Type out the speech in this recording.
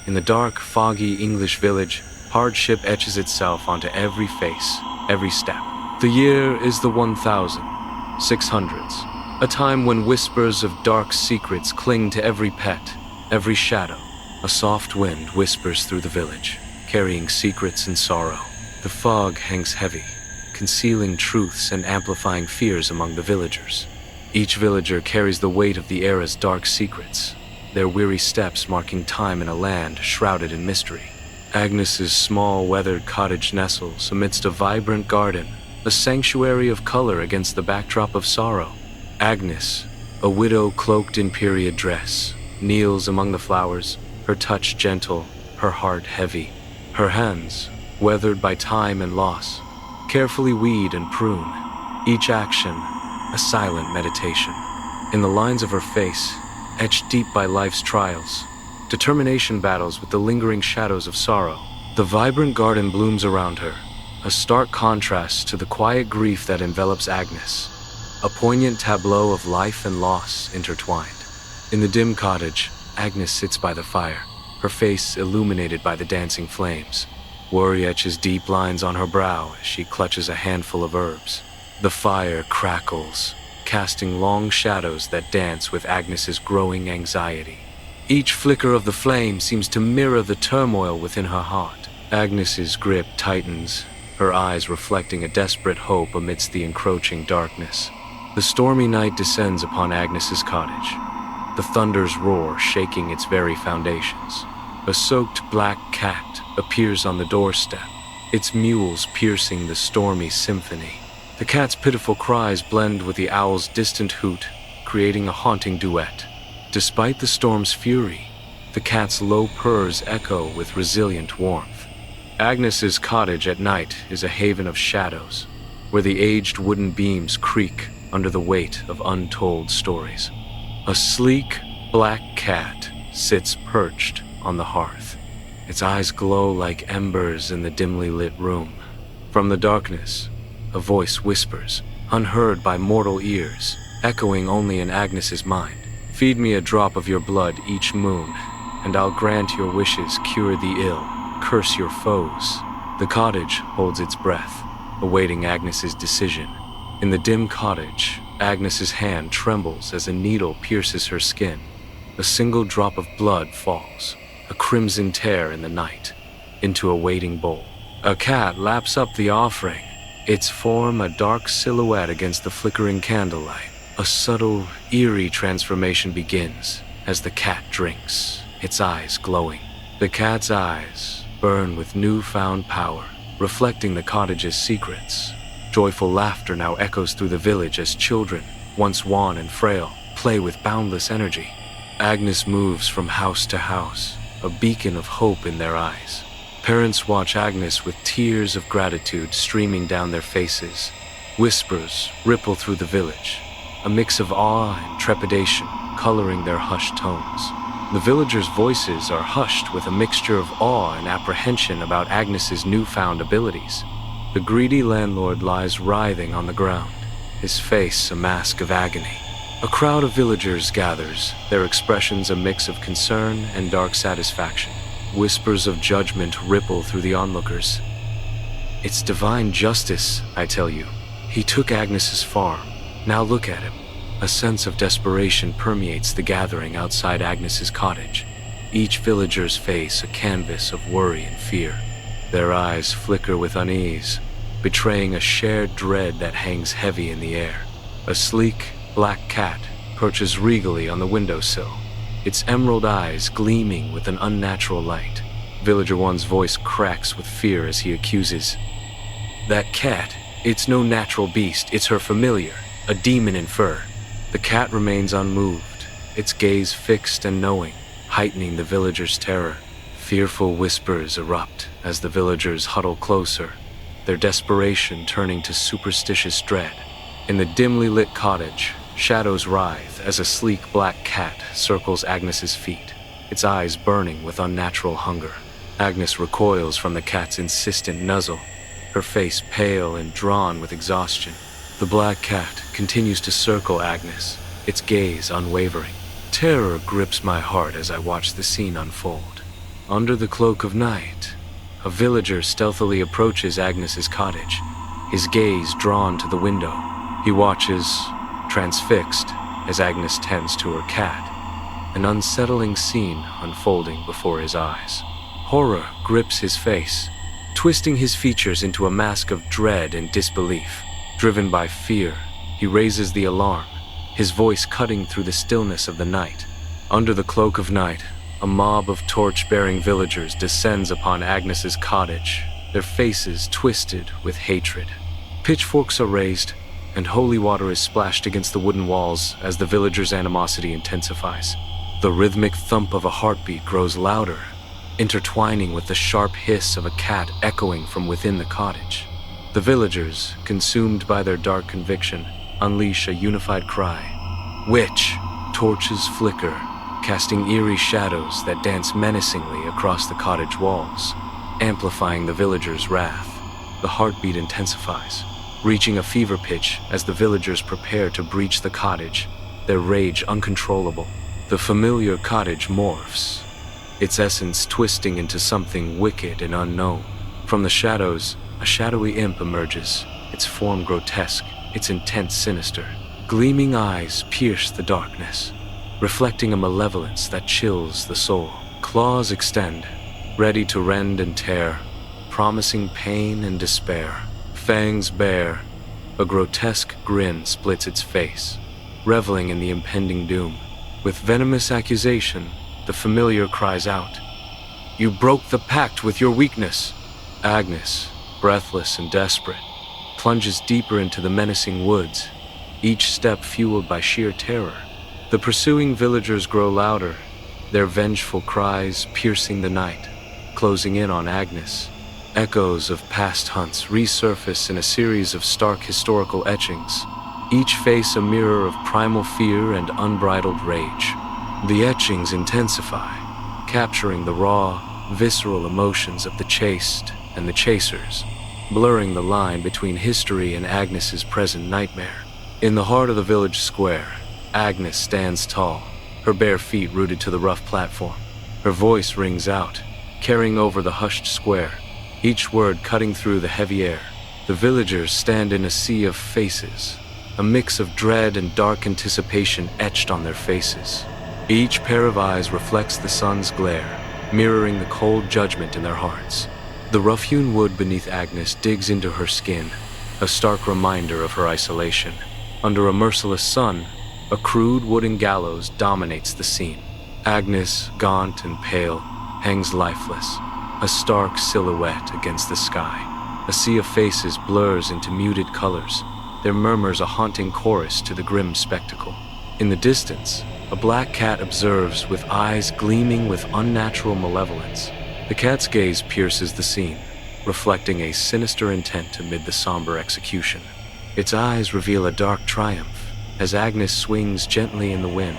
In the dark, foggy English village, hardship etches itself onto every face, every step. The year is the 1600s, a time when whispers of dark secrets cling to every pet, every shadow. A soft wind whispers through the village, carrying secrets and sorrow. The fog hangs heavy, concealing truths and amplifying fears among the villagers. Each villager carries the weight of the era's dark secrets, their weary steps marking time in a land shrouded in mystery. Agnes's small, weathered cottage nestles amidst a vibrant garden, a sanctuary of color against the backdrop of sorrow. Agnes, a widow cloaked in period dress, kneels among the flowers, her touch gentle, her heart heavy. Her hands, weathered by time and loss, carefully weed and prune, each action a silent meditation. In the lines of her face, etched deep by life's trials, determination battles with the lingering shadows of sorrow. The vibrant garden blooms around her, a stark contrast to the quiet grief that envelops Agnes, a poignant tableau of life and loss intertwined. In the dim cottage, Agnes sits by the fire, her face illuminated by the dancing flames. Worry etches deep lines on her brow as she clutches a handful of herbs. The fire crackles, casting long shadows that dance with Agnes's growing anxiety. Each flicker of the flame seems to mirror the turmoil within her heart. Agnes's grip tightens, her eyes reflecting a desperate hope amidst the encroaching darkness. The stormy night descends upon Agnes's cottage, the thunder's roar shaking its very foundations. A soaked black cat appears on the doorstep, its mews piercing the stormy symphony. The cat's pitiful cries blend with the owl's distant hoot, creating a haunting duet. Despite the storm's fury, the cat's low purrs echo with resilient warmth. Agnes's cottage at night is a haven of shadows, where the aged wooden beams creak under the weight of untold stories. A sleek, black cat sits perched on the hearth. Its eyes glow like embers in the dimly lit room. From the darkness, a voice whispers, unheard by mortal ears, echoing only in Agnes's mind. Feed me a drop of your blood each moon, and I'll grant your wishes, cure the ill, curse your foes. The cottage holds its breath, awaiting Agnes's decision. In the dim cottage, Agnes's hand trembles as a needle pierces her skin. A single drop of blood falls, a crimson tear in the night, into a waiting bowl. A cat laps up the offering, its form a dark silhouette against the flickering candlelight. A subtle, eerie transformation begins as the cat drinks, its eyes glowing. The cat's eyes burn with newfound power, reflecting the cottage's secrets. Joyful laughter now echoes through the village as children, once wan and frail, play with boundless energy. Agnes moves from house to house, a beacon of hope in their eyes. Parents watch Agnes with tears of gratitude streaming down their faces. Whispers ripple through the village, a mix of awe and trepidation coloring their hushed tones. The villagers' voices are hushed with a mixture of awe and apprehension about Agnes's newfound abilities. The greedy landlord lies writhing on the ground, his face a mask of agony. A crowd of villagers gathers, their expressions a mix of concern and dark satisfaction. Whispers of judgment ripple through the onlookers. It's divine justice, I tell you. He took Agnes's farm. Now look at him. A sense of desperation permeates the gathering outside Agnes's cottage, each villager's face a canvas of worry and fear. Their eyes flicker with unease, betraying a shared dread that hangs heavy in the air. A sleek, black cat perches regally on the windowsill, its emerald eyes gleaming with an unnatural light. Villager One's voice cracks with fear as he accuses, "That cat, it's no natural beast, it's her familiar, a demon in fur." The cat remains unmoved, its gaze fixed and knowing, heightening the villagers' terror. Fearful whispers erupt as the villagers huddle closer, their desperation turning to superstitious dread. In the dimly lit cottage, shadows writhe as a sleek black cat circles Agnes's feet, its eyes burning with unnatural hunger. Agnes recoils from the cat's insistent nuzzle, her face pale and drawn with exhaustion. The black cat continues to circle Agnes, its gaze unwavering. Terror grips my heart as I watch the scene unfold. Under the cloak of night, a villager stealthily approaches Agnes's cottage, his gaze drawn to the window. He watches, transfixed, as Agnes tends to her cat, an unsettling scene unfolding before his eyes. Horror grips his face, twisting his features into a mask of dread and disbelief. Driven by fear, he raises the alarm, his voice cutting through the stillness of the night. Under the cloak of night, a mob of torch-bearing villagers descends upon Agnes's cottage, their faces twisted with hatred. Pitchforks are raised, and holy water is splashed against the wooden walls as the villagers' animosity intensifies. The rhythmic thump of a heartbeat grows louder, intertwining with the sharp hiss of a cat echoing from within the cottage. The villagers, consumed by their dark conviction, unleash a unified cry. Witch! Torches flicker, casting eerie shadows that dance menacingly across the cottage walls, amplifying the villagers' wrath. The heartbeat intensifies, reaching a fever pitch as the villagers prepare to breach the cottage, their rage uncontrollable. The familiar cottage morphs, its essence twisting into something wicked and unknown. From the shadows, a shadowy imp emerges, its form grotesque, its intent sinister. Gleaming eyes pierce the darkness, reflecting a malevolence that chills the soul. Claws extend, ready to rend and tear, promising pain and despair. Fangs bare, a grotesque grin splits its face, reveling in the impending doom. With venomous accusation, the familiar cries out, "You broke the pact with your weakness." Agnes, breathless and desperate, plunges deeper into the menacing woods, each step fueled by sheer terror. The pursuing villagers grow louder, their vengeful cries piercing the night, closing in on Agnes. Echoes of past hunts resurface in a series of stark historical etchings, each face a mirror of primal fear and unbridled rage. The etchings intensify, capturing the raw, visceral emotions of the chased and the chasers, blurring the line between history and Agnes's present nightmare. In the heart of the village square, Agnes stands tall, her bare feet rooted to the rough platform. Her voice rings out, carrying over the hushed square, each word cutting through the heavy air. The villagers stand in a sea of faces, a mix of dread and dark anticipation etched on their faces. Each pair of eyes reflects the sun's glare, mirroring the cold judgment in their hearts. The rough-hewn wood beneath Agnes digs into her skin, a stark reminder of her isolation. Under a merciless sun, a crude wooden gallows dominates the scene. Agnes, gaunt and pale, hangs lifeless, a stark silhouette against the sky. A sea of faces blurs into muted colors, their murmurs a haunting chorus to the grim spectacle. In the distance, a black cat observes with eyes gleaming with unnatural malevolence. The cat's gaze pierces the scene, reflecting a sinister intent amid the somber execution. Its eyes reveal a dark triumph as Agnes swings gently in the wind.